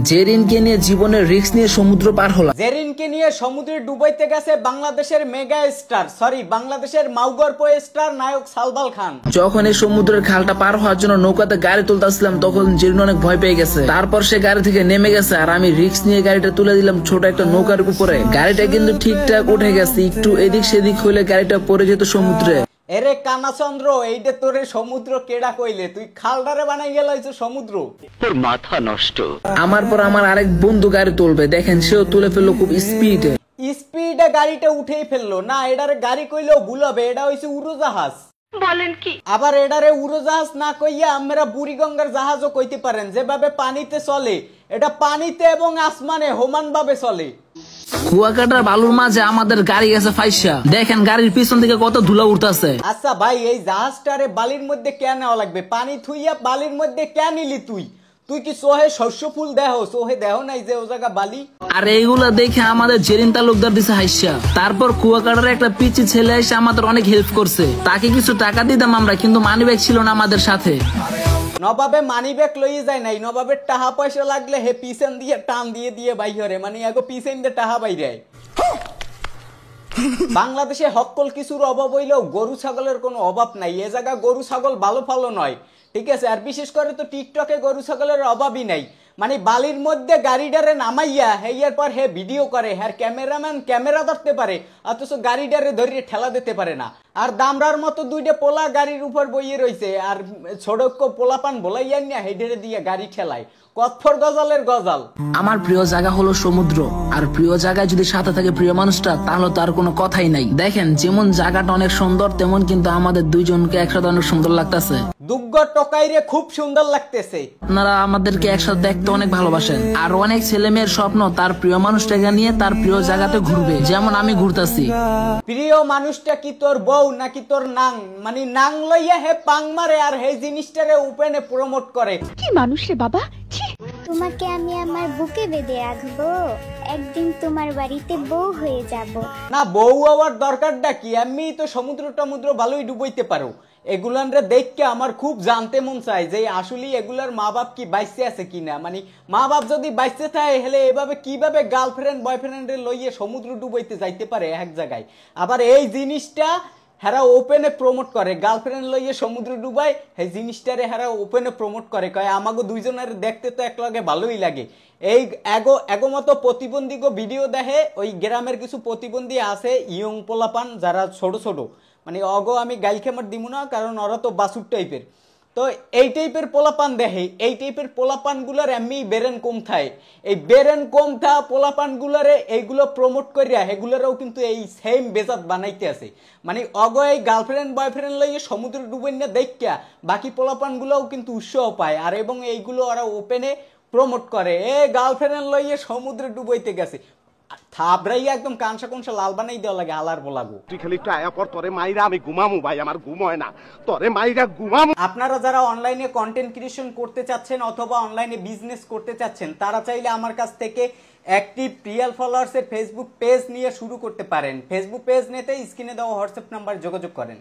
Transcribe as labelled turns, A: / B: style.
A: জেরিনকে নিয়ে জীবনের রিস্ক নিয়ে সমুদ্র পার হলাম।
B: জেরিনকে নিয়ে সমুদ্রে ডুবাইতে গেছে বাংলাদেশের মেগা স্টার বাংলাদেশের মাউগর্প স্টার নায়ক সালবাল খান।
A: যখন এই সমুদ্রের খালটা পার হওয়ার জন্য নৌকাতে গাড়ি তুলতেছিলাম তখন জেরিন অনেক ভয় পেয়ে গেছে। তারপর সে গাড়ি থেকে নেমে গেছে আর আমি রিস্ক নিয়ে গাড়িটা তুলে দিলাম ছোট একটা নৌকার উপরে। গাড়িটা কিন্তু ঠিকঠাক উঠে গেছে, একটু এদিক সেদিক হলে গাড়িটা পড়ে যেত সমুদ্রে।
B: এরে কানাচন্দ্র, এইটা তোরে সমুদ্র কেডা কইলে? তুই খালডারে বানাই গেল সমুদ্র,
C: তোর মাথা নষ্ট।
A: আমার পর আমার আরেক বন্ধু গাড়ি তুলবে, দেখেন সেও তুলে ফেললো খুব স্পিডে।
B: স্পিডে গাড়িটা উঠেই ফেললো। না, এটারে গাড়ি কইলেও ভুল হবে, এটা হইছে উড়োজাহাজ।
C: বলেন কি?
B: আবার এটারে উড়োজাহাজ না কইয়া আমরা বুড়িগঙ্গার জাহাজও কইতে পারেন। যেভাবে পানিতে চলে, এটা পানিতে এবং আসমানে সমান ভাবে চলে।
A: কুয়াকাটার বালুর মাঝে আমাদের গাড়ি গেছে ফাইসা, দেখেন গাড়ির পিছন থেকে কত ধুলা উঠতেছে।
B: আচ্ছা ভাই, এই জাহাজটারে বালির মধ্যে কেন নেওয়া লাগবে? পানি থুইয়া বালির মধ্যে কেন নিলি তুই? তুই কি সোহে শস্য ফুল দেহ? সোহে দেহ নাই যে ও জায়গা বালি?
A: আর এইগুলা দেখে আমাদের জেরিন তালুকদার দিছে হাইসা। তারপর কুয়াকাটার একটা পিচি ছেলে এসে আমাদের অনেক হেল্প করছে, তাকে কিছু টাকা দিতাম আমরা, কিন্তু মানি ব্যাগ ছিল না আমাদের সাথে।
B: নবাবে মানি ব্যাগ লইয়ে যায় নাই, নবাবের টাকা পয়সা লাগলে হে পিছন দিয়ে টান দিয়ে দিয়ে বাইরে, মানে এগো পিছন দিয়ে টাকা বাইরে। বাংলাদেশে হকল কিছুর অভাব হইলেও গরু ছাগলের কোনো অভাব নাই। এ জায়গা গরু ছাগল ভালো ভালো নয়, ঠিক আছে? আর বিশেষ করে তো টিকটকে গরু ছাগলের অভাবই নাই। মানে বালির মধ্যে গাড়িটারে নামাইয়া হেয়ার পর হে ভিডিও করে, হ্যাঁ ক্যামেরাম্যান ক্যামেরা ধরতে পারে, অথচ গাড়িটারে ধরিয়ে ঠেলা দিতে পারে না। আর দামরার মতো দুইটা পোলা গাড়ির উপর বইয়ে রয়েছে, আর ছোটক পোলাপান বলাইয়া নিয়ে হেডেরে দিয়ে গাড়ি ঠেলায়। কতফর গজালের গজাল।
A: আমার প্রিয় জায়গা হলো সমুদ্র, আর প্রিয় জায়গায় যদি সাথে থাকে প্রিয় মানুষটা, তাহলে তার কোনো কথাই নাই। দেখেন যেমন জায়গাটা অনেক সুন্দর, তেমন কিন্তু আমাদের দুইজনকে একসাথে অনেক সুন্দর লাগতেছে।
B: দুগ্গ টকাইরে খুব সুন্দর লাগতেছে।
A: আপনারা আমাদেরকে একসাথে দেখতে অনেক ভালোবাসেন, আর অনেক ছেলে মেয়ের স্বপ্ন তার প্রিয় মানুষটাকে নিয়ে তার প্রিয় জায়গাতে ঘুরবে, যেমন আমি ঘুরতেছি।
B: প্রিয় মানুষটা কি তোর বউ নাকি তোর নাং? মানে নাং লইয়া হে পাং মারে আর হে জিনিসটারে ওপেনে প্রমোট করে।
D: কি মানুষ রে বাবা!
E: তোমাকে আমি আমার বুকে বেঁধে রাখবো, একদিন তোমার বাড়িতে বউ হয়ে যাব।
B: না, বউ হওয়ার দরকারটা কি? আমি তো সমুদ্র টমুদ্র ভালোই ডুবাইতে পারো। এগুলানরে দেখকে আমার খুব জানতে মন চায় যে আসলে এগুলার মা বাপ কি বাইসে আছে কিনা। মানে মা বাপ যদি বাইসে থাকে হলে এভাবে কিভাবে গার্লফ্রেন্ড বয়ফ্রেন্ডে লইয়ে সমুদ্র ডুবাইতে যাইতে পারে এক জায়গায়? আবার এই জিনিসটা হেরা ওপেনে প্রমোট করে, গার্লফ্রেন্ড লইয়ে সমুদ্র ডুবাই, এই জিনিসটারে হেরা ওপেনে প্রমোট করে, কয় আমাকে দুইজনের দেখতে তো একলগে ভালোই লাগে। এই এগো মতো প্রতিবন্ধীকে ভিডিও দেখে, ওই গ্রামের কিছু প্রতিবন্ধী আছে ইয়ং পোলাপান যারা ছোট ছোট, মানে অগো আমি গাইল খেমার দিব না, কারণ ওরা তো বাসুর টাইপের। তো এই টাইপের পোলাপান দেখে, এই টাইপের পোলাপান গুলার এমনি বেরেন কম থাকে। এই বেরেন কম থা পোলাপান গুলারে এইগুলো প্রমোট করিয়া এগুলারও কিন্তু এই সেম বেজাত বানাইতে আছে। মানে অগ এই গার্লফ্রেন্ড বয়ফ্রেন্ড লইয়ে সমুদ্র ডুবেন না দেখা বাকি পোলাপান গুলোও কিন্তু উৎসাহ পায়, আর এবং এইগুলো ওরা ওপেনে প্রমোট করে, এ গার্লফ্রেন্ড লইয়ে সমুদ্রে ডুবাইতে গেছে। থাবরাইয়া একদম কানসা কোনসা লাল বানাই দেওয়া লাগে আলার বলাগো।
F: তুই খালি একটু আয়া পর, তোরে মাইরা আমি ঘুমামু ভাই, আমার ঘুম হয় না, তোরে মাইরা ঘুমামু।
B: আপনারা যারা অনলাইনে কন্টেন্ট ক্রিয়েশন করতে চাচ্ছেন অথবা অনলাইনে বিজনেস করতে চাচ্ছেন, তারা চাইলে আমার কাছ থেকে অ্যাক্টিভ রিয়েল ফলোয়ার্স এর ফেসবুক পেজ নিয়ে শুরু করতে পারেন। ফেসবুক পেজ নিতে স্ক্রিনে দেওয়া হোয়াটসঅ্যাপ নাম্বার যোগাযোগ করেন।